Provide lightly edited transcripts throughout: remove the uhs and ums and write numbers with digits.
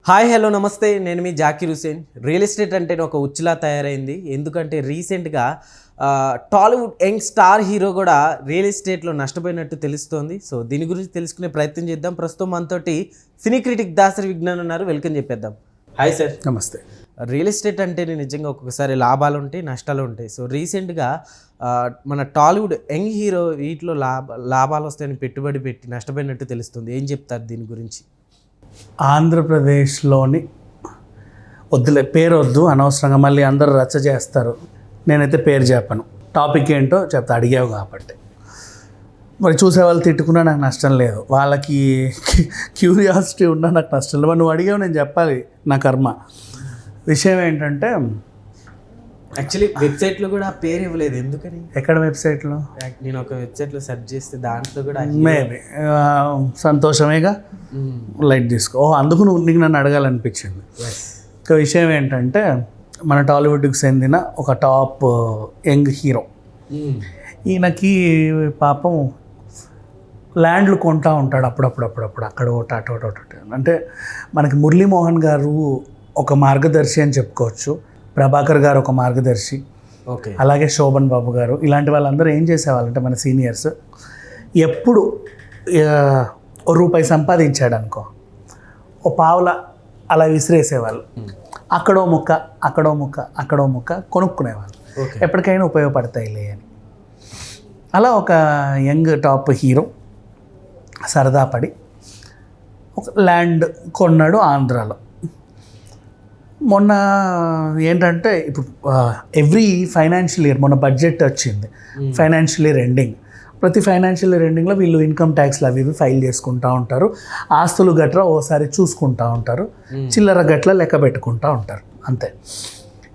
Hi hello నమస్తే, నేను మీ Zakir Hussain. Real estate అంటే ఒక ఉచ్చులా తయారైంది. ఎందుకంటే రీసెంట్గా టాలీవుడ్ యంగ్ స్టార్ హీరో కూడా రియల్ ఎస్టేట్లో నష్టపోయినట్టు తెలుస్తోంది. సో దీని గురించి తెలుసుకునే ప్రయత్నం చేద్దాం. ప్రస్తుతం మనతోటి సినీ క్రిటిక్ దాసరి విజ్ఞాన్ ఉన్నారు. వెల్కమ్ చెప్పేద్దాం. Hi sir. నమస్తే. రియల్ ఎస్టేట్ అంటే నిజంగా ఒక్కొక్కసారి లాభాలు ఉంటాయి, నష్టాలు ఉంటాయి. సో రీసెంట్గా మన టాలీవుడ్ యంగ్ హీరో వీటిలో లాభాలు వస్తాయని పెట్టుబడి పెట్టి నష్టపోయినట్టు తెలుస్తుంది. ఏం చెప్తారు దీని గురించి? ఆంధ్రప్రదేశ్లోని వద్దులే, పేరు వద్దు, అనవసరంగా మళ్ళీ అందరూ రచ్చ చేస్తారు. నేనైతే పేరు చెప్పను. టాపిక్ ఏంటో చెప్తా, అడిగావు కాబట్టి. మరి చూసేవాళ్ళు తిట్టుకున్నా నాకు నష్టం లేదు, వాళ్ళకి క్యూరియాసిటీ ఉన్నా నాకు నష్టం లేదు. మరి నువ్వు అడిగావు, నేను చెప్పాలి, నా కర్మ. విషయం ఏంటంటే, యాక్చువల్లీ వెబ్సైట్లో కూడా పేరు ఇవ్వలేదు. ఎందుకని? ఎక్కడ వెబ్సైట్లో? నేను ఒక వెబ్సైట్లో సెర్చ్ చేస్తే దాంట్లో కూడా మేబీ సంతోషమేగా, లైట్ తీసుకో. అందుకు నీకు నన్ను అడగాలనిపించింది. ఒక విషయం ఏంటంటే, మన టాలీవుడ్కి చెందిన ఒక టాప్ యంగ్ హీరో, ఈయనకి పాపం ల్యాండ్లు కొంటూ ఉంటాడు అప్పుడప్పుడు అక్కడ ఒకటి అటు ఒకటి. అంటే మనకి మురళీమోహన్ గారు ఒక మార్గదర్శి అని చెప్పుకోవచ్చు, ప్రభాకర్ గారు ఒక మార్గదర్శి, ఓకే, అలాగే అలాగే శోభన్ బాబు గారు. ఇలాంటి వాళ్ళందరూ ఏం చేసేవాళ్ళంటే, మన సీనియర్స్ ఎప్పుడు రూపాయి సంపాదించాడు అనుకో, ఓ పావుల అలా విసిరేసేవాళ్ళు. అక్కడో ముక్క కొనుక్కునేవాళ్ళు, ఎప్పటికైనా ఉపయోగపడతాయిలే అని. అలా ఒక యంగ్ టాప్ హీరో సరదా పడి ఒక ల్యాండ్ కొన్నాడు ఆంధ్రాలో. మొన్న ఏంటంటే, ఇప్పుడు ఎవ్రీ ఫైనాన్షియల్ ఇయర్, మొన్న బడ్జెట్ వచ్చింది, ఫైనాన్షియల్ ఇయర్ ఎండింగ్. ప్రతి ఫైనాన్షియల్ ఇయర్ ఎండింగ్లో వీళ్ళు ఇన్కమ్ ట్యాక్స్లు అవి ఇవి ఫైల్ చేసుకుంటూ ఉంటారు. ఆస్తులు గట్రా ఓసారి చూసుకుంటూ ఉంటారు, చిల్లర గట్ల లెక్క పెట్టుకుంటూ ఉంటారు. అంతే.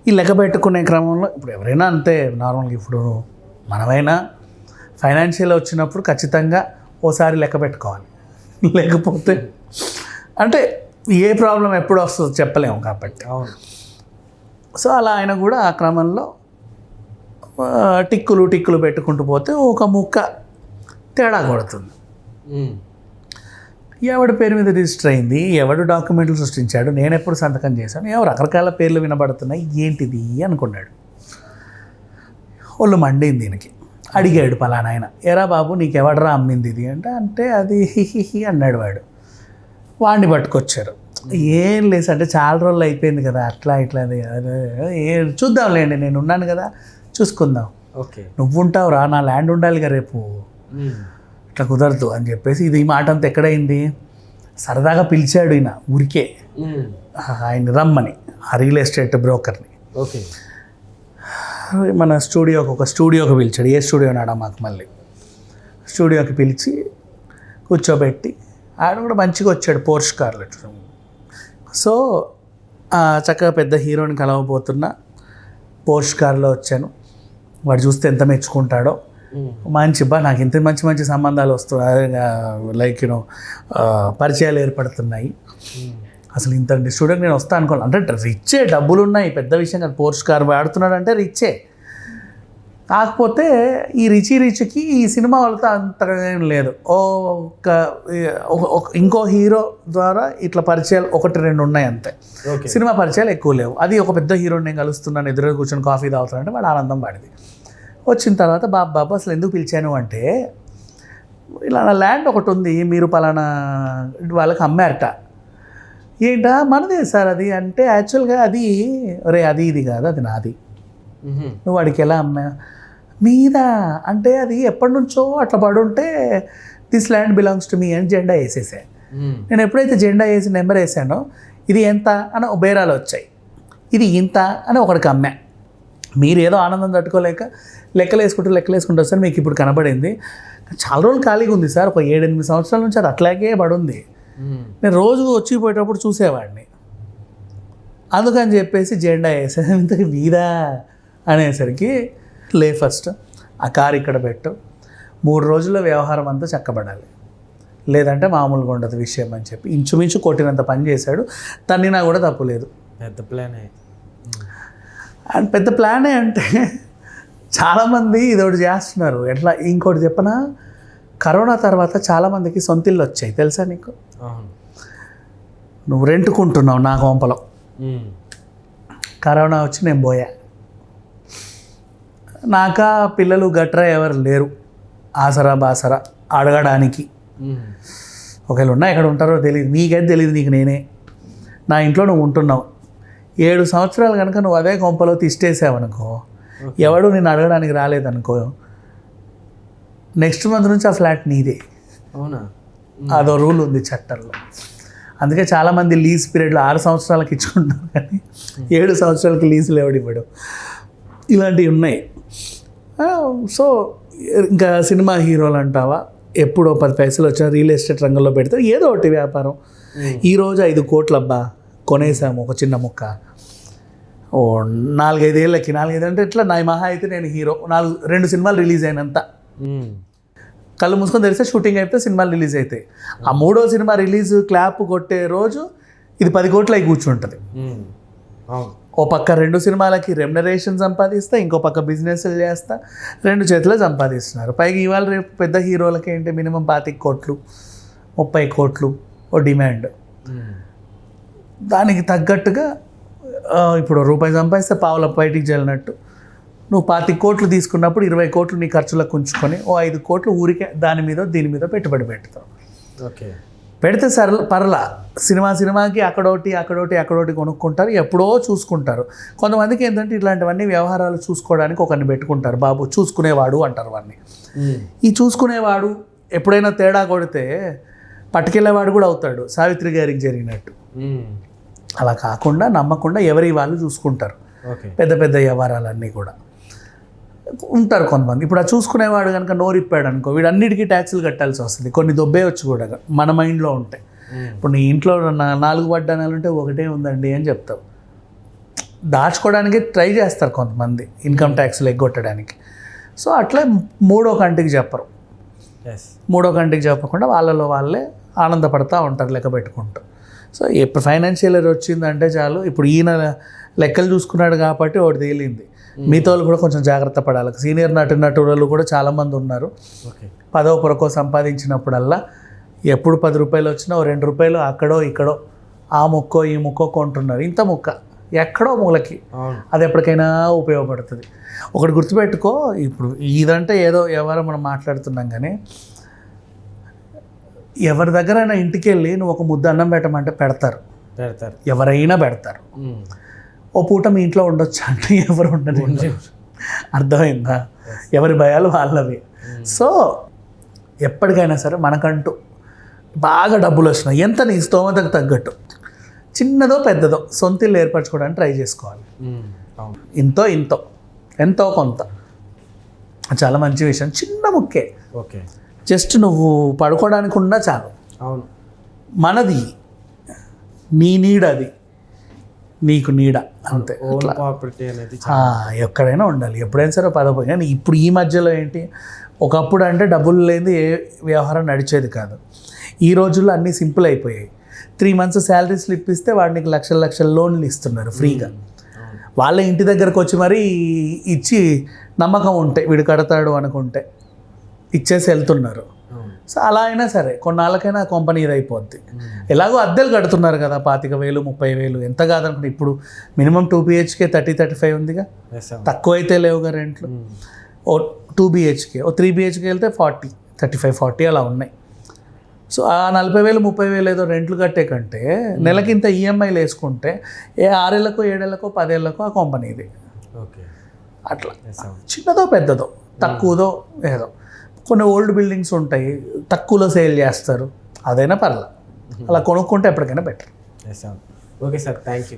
ఈ లెక్క పెట్టుకునే క్రమంలో ఇప్పుడు ఎవరైనా అంతే నార్మల్గా. ఇప్పుడు మనమైనా ఫైనాన్షియల్ వచ్చినప్పుడు ఖచ్చితంగా ఓసారి లెక్క పెట్టుకోవాలి, లేకపోతే అంటే ఏ ప్రాబ్లం ఎప్పుడు వస్తుందో చెప్పలేము కాబట్టి. అవును. సో అలా ఆయన కూడా ఆ క్రమంలో టిక్కులు పెట్టుకుంటూ పోతే ఒక ముక్క తేడా కొడుతుంది. ఎవడి పేరు మీద రిజిస్టర్ అయింది, ఎవడు డాక్యుమెంట్లు సృష్టించాడు, నేను ఎప్పుడు సంతకం చేశాను, ఎవరు రకరకాల పేర్లు వినబడుతున్నాయి, ఏంటిది అనుకున్నాడు. ఒళ్ళు మండింది దీనికి. అడిగాడు పలానా ఆయన, ఎరా బాబు నీకెవడరా అమ్మింది ఇది అంటే అది హిహిహి అన్నాడు వాడు. వాడిని పట్టుకొచ్చారు. ఏం లేదు అంటే, చాలా రోజులు అయిపోయింది కదా, అట్లా ఇట్లా చూద్దాంలేండి, నేను ఉన్నాను కదా, చూసుకుందాం. ఓకే, నువ్వు ఉంటావు రా, నా ల్యాండ్ ఉండాలిగా రేపు, ఇట్లా కుదరదు అని చెప్పేసి. ఇది ఈ మాట అంతా ఎక్కడైంది, సరదాగా పిలిచాడు ఈయన ఊరికే, ఆయన రమ్మని, ఆ రియల్ ఎస్టేట్ బ్రోకర్ని. ఓకే, మన స్టూడియోకి పిలిచాడు. ఏ స్టూడియో నాడా మాకు, మళ్ళీ స్టూడియోకి పిలిచి కూర్చోబెట్టి, ఆయన కూడా మంచిగా వచ్చాడు పోర్ష్ కార్లో. సో చక్కగా పెద్ద హీరోని కలవబోతున్నా పోర్ష్ కార్లో వచ్చాను. వాడు చూస్తే ఎంత మెచ్చుకుంటాడో. నాకు ఇంత మంచి సంబంధాలు వస్తున్నాయి, లైక్ పరిచయాలు ఏర్పడుతున్నాయి. అసలు ఇంత స్టూడియోకి నేను వస్తాను అనుకోను. అంటే రిచ్చే, డబ్బులు ఉన్నాయి, పెద్ద విషయం కాదు. పోర్ష్ కార్ వాడుతున్నాడు అంటే రిచ్చే. కాకపోతే ఈ రిచ్కి ఈ సినిమా వాళ్ళతో అంతగా ఏం లేదు. ఇంకో హీరో ద్వారా ఇట్లా పరిచయాలు 1-2 ఉన్నాయి అంతే. సినిమా పరిచయాలు ఎక్కువ లేవు. అది ఒక పెద్ద హీరోని నేను కలుస్తున్నాను, ఎదురుగా కూర్చొని కాఫీ తాగుతానంటే వాడు ఆనందం పడింది. వచ్చిన తర్వాత బాబు అసలు ఎందుకు పిలిచాను అంటే, ఇలా నా ల్యాండ్ ఒకటి ఉంది, మీరు పలానా వాళ్ళకి అమ్మారట. ఏంటా? మనదే సార్ అది అంటే, యాక్చువల్గా అది అది ఇది కాదు, అది నాది. నువ్వు వాడికి ఎలా అమ్మా? మీద అంటే అది ఎప్పటి నుంచో అట్లా పడుంటే this land belongs to me అని జెండా వేసేసా. నేను ఎప్పుడైతే జెండా వేసి నెంబర్ వేసానో, ఇది ఎంత అని బేరాలు వచ్చాయి, ఇది ఇంత అని ఒకడికి అమ్మా. మీరు ఏదో ఆనందం తట్టుకోలేక లెక్కలు వేసుకుంటారు సార్. మీకు ఇప్పుడు కనబడింది, చాలా రోజులు ఖాళీగా ఉంది సార్, ఒక 7-8 సంవత్సరాల నుంచి అది అట్లాగే పడుంది. నేను రోజు వచ్చిపోయేటప్పుడు చూసేవాడిని, అందుకని చెప్పేసి జెండా వేసాను. ఇంతకు వీదా అనేసరికి, లే ఫస్ట్ ఆ కారు ఇక్కడ పెట్టు, 3 రోజుల్లో వ్యవహారం అంతా చక్కబడాలి, లేదంటే మామూలుగా ఉండదు విషయం అని చెప్పి ఇంచుమించు కొట్టినంత పని చేశాడు. తన్నినా కూడా తప్పు లేదు. పెద్ద ప్లానే. అండ్ పెద్ద ప్లానే అంటే, చాలామంది ఇదొకటి చేస్తున్నారు. ఎట్లా, ఇంకోటి చెప్పనా, కరోనా తర్వాత చాలామందికి సొంతిల్లు వచ్చాయి, తెలుసా నీకు? నువ్వు రెంట్కుంటున్నావు నా కొంపలో. కరోనా వచ్చి నేను పోయా. నాకా పిల్లలు గట్రా ఎవరు లేరు ఆసరా బాసరా అడగడానికి. ఒకవేళ ఉన్నా ఎక్కడ ఉంటారో తెలియదు, నీకైతే తెలియదు, నీకు నేనే. నా ఇంట్లో నువ్వు ఉంటున్నావు 7 సంవత్సరాలు కనుక నువ్వు అదే కొంపలో తిష్టేసావనుకో, ఎవడు నేను అడగడానికి రాలేదనుకో, నెక్స్ట్ మంత్ నుంచి ఆ ఫ్లాట్ నీదే. అవునా? అదో రూల్ ఉంది చట్టంలో. అందుకే చాలామంది లీజ్ పీరియడ్లో 6 సంవత్సరాలకి ఇచ్చుకుంటారు, కానీ 7 సంవత్సరాలకి లీజులు ఎవడు ఇవ్వడు. ఇలాంటివి ఉన్నాయి. సో ఇంకా సినిమా హీరోలు అంటావా, ఎప్పుడో 10 పైసలు వచ్చిన రియల్ ఎస్టేట్ రంగంలో పెడితే ఏదో ఒకటి వ్యాపారం. ఈరోజు 5 కోట్లు అబ్బా కొనేసాము ఒక చిన్న ముక్క. 4-5 ఏళ్ళకి, 4-5 అంటే ఇట్లా నా మహా అయితే నేను హీరో 2 సినిమాలు రిలీజ్ అయినంత. కళ్ళు మూసుకొని తెరిస్తే షూటింగ్ అయిపోతే సినిమాలు రిలీజ్ అవుతాయి. ఆ 3వ సినిమా రిలీజ్ క్లాప్ కొట్టే రోజు ఇది 10 కోట్లు అయి కూర్చుంటుంది. ఓ పక్క 2 సినిమాలకి రెమ్యునరేషన్ సంపాదిస్తా, ఇంకో పక్క బిజినెస్లు చేస్తా, 2 చేతుల్లో సంపాదిస్తున్నారు. పైగా ఇవాళ రేపు పెద్ద హీరోలకి ఏంటి మినిమం 25 కోట్లు 30 కోట్లు ఓ డిమాండ్. దానికి తగ్గట్టుగా ఇప్పుడు రూపాయి సంపాదిస్తే పావుల బయటికి జల్లినట్టు నువ్వు 25 కోట్లు తీసుకున్నప్పుడు 20 కోట్లు నీ ఖర్చులకు ఉంచుకొని ఓ 5 కోట్లు ఊరికే దాని మీద దీని మీద పెట్టుబడి పెడతావు. ఓకే, పెడితే పర్లా సినిమాకి అక్కడోటి కొనుక్కుంటారు, ఎప్పుడో చూసుకుంటారు. కొంతమందికి ఏంటంటే ఇట్లాంటివన్నీ వ్యవహారాలు చూసుకోవడానికి ఒకరిని పెట్టుకుంటారు, బాబు చూసుకునేవాడు అంటారు వాడిని. ఈ చూసుకునేవాడు ఎప్పుడైనా తేడా కొడితే పట్టుకెళ్ళేవాడు కూడా అవుతాడు, సావిత్రి గారికి జరిగినట్టు. అలా కాకుండా నమ్మకుండా ఎవరి వాళ్ళు చూసుకుంటారు పెద్ద పెద్ద వ్యవహారాలన్నీ కూడా ఉంటారు కొంతమంది. ఇప్పుడు ఆ చూసుకునేవాడు కనుక నోరిప్పాడు అనుకో, వీడన్నిటికీ ట్యాక్సులు కట్టాల్సి వస్తుంది. కొన్ని దొబ్బేయచ్చు కూడా మన మైండ్లో ఉంటాయి. ఇప్పుడు నీ ఇంట్లో 4 వడ్డానాలు ఉంటే ఒకటే ఉందండి అని చెప్తావు. దాచుకోవడానికి ట్రై చేస్తారు కొంతమంది ఇన్కమ్ ట్యాక్స్లు ఎగ్గొట్టడానికి. సో అట్లా 3వ కంటికి చెప్పరు. 3వ కంటికి చెప్పకుండా వాళ్ళలో వాళ్ళే ఆనందపడతా ఉంటారు లెక్క పెట్టుకుంటూ. సో ఎప్పుడు ఫైనాన్షియల్ ఇయర్ వచ్చిందంటే చాలు. ఇప్పుడు ఈయన లెక్కలు చూసుకున్నాడు కాబట్టి ఒకటి తేలింది. మిగతా వాళ్ళు కూడా కొంచెం జాగ్రత్త పడాలి. సీనియర్ నటులు కూడా చాలామంది ఉన్నారు. 10వ పొరకో సంపాదించినప్పుడల్లా ఎప్పుడు 10 రూపాయలు వచ్చినా ఓ 2 రూపాయలు అక్కడో ఇక్కడో ఆ ముక్కో ఈ ముక్కో కొంటున్నారు. ఇంత ముక్క ఎక్కడో మూలకి, అది ఎప్పటికైనా ఉపయోగపడుతుంది. ఒకటి గుర్తుపెట్టుకో, ఇప్పుడు ఇదంటే ఏదో ఎవరో మనం మాట్లాడుతున్నాం, కానీ ఎవరి దగ్గరైనా ఇంటికి వెళ్ళి నువ్వు ఒక ముద్ద అన్నం పెట్టమంటే పెడతారు, ఎవరైనా పెడతారు. ఓ పూట మీ ఇంట్లో ఉండొచ్చు అంటే ఎవరు ఉండదు. అర్థమైందా? ఎవరి భయాలు వాళ్ళవి. సో ఎప్పటికైనా సరే మనకంటూ బాగా డబ్బులు వచ్చినాయి, ఎంత నీ స్తోమతకు తగ్గట్టు చిన్నదో పెద్దదో సొంత ఇల్లు ఏర్పరచుకోవడానికి ట్రై చేసుకోవాలి. ఎంతో కొంత చాలా మంచి విషయం. చిన్న ముక్కే, జస్ట్ నువ్వు పడుకోవడానికి ఉన్నా చాలు. అవును, మనది, నీ నీడ, అది నీకు నీడ అంతే. ఎక్కడైనా ఉండాలి, ఎప్పుడైనా సరే పదపోయి. కానీ ఇప్పుడు ఈ మధ్యలో ఏంటి, ఒకప్పుడు అంటే డబ్బులు లేనిది ఏ వ్యవహారం నడిచేది కాదు. ఈ రోజుల్లో అన్నీ సింపుల్ అయిపోయాయి. 3 months శాలరీ స్లిప్ ఇస్తే వాడికి లక్షల లోన్లు ఇస్తున్నారు ఫ్రీగా. వాళ్ళ ఇంటి దగ్గరకు వచ్చి మరీ ఇచ్చి నమ్మకం ఉంటే వీడు కడతాడు అనుకుంటే ఇచ్చేసి వెళ్తున్నారు. సో అలా అయినా సరే కొన్నాళ్ళకైనా కంపెనీ ఇది అయిపోద్ది. ఎలాగో అద్దెలు కడుతున్నారు కదా, 25,000 30,000 ఎంత కాదనుకుంటే. ఇప్పుడు మినిమం 2 BHK 30-35 ఉందిగా, తక్కువ అయితే లేవుగా రెంట్లు. ఓ 2 BHK, ఓ 3 BHK వెళ్తే 35-40 అలా ఉన్నాయి. సో ఆ 40,000 30,000 ఏదో రెంట్లు కట్టే కంటే నెలకింత ఈఎంఐలు వేసుకుంటే 6 ఏళ్ళకో 7 ఏళ్ళకో 10 ఏళ్ళకో ఆ కంపెనీది. అట్లా చిన్నదో పెద్దదో తక్కువదో ఏదో. కొన్ని ఓల్డ్ బిల్డింగ్స్ ఉంటాయి, తక్కువలో సేల్ చేస్తారు, అదైనా పర్లేదు. అలా కొనుక్కుంటే ఎప్పటికైనా better. Okay sir, thank you.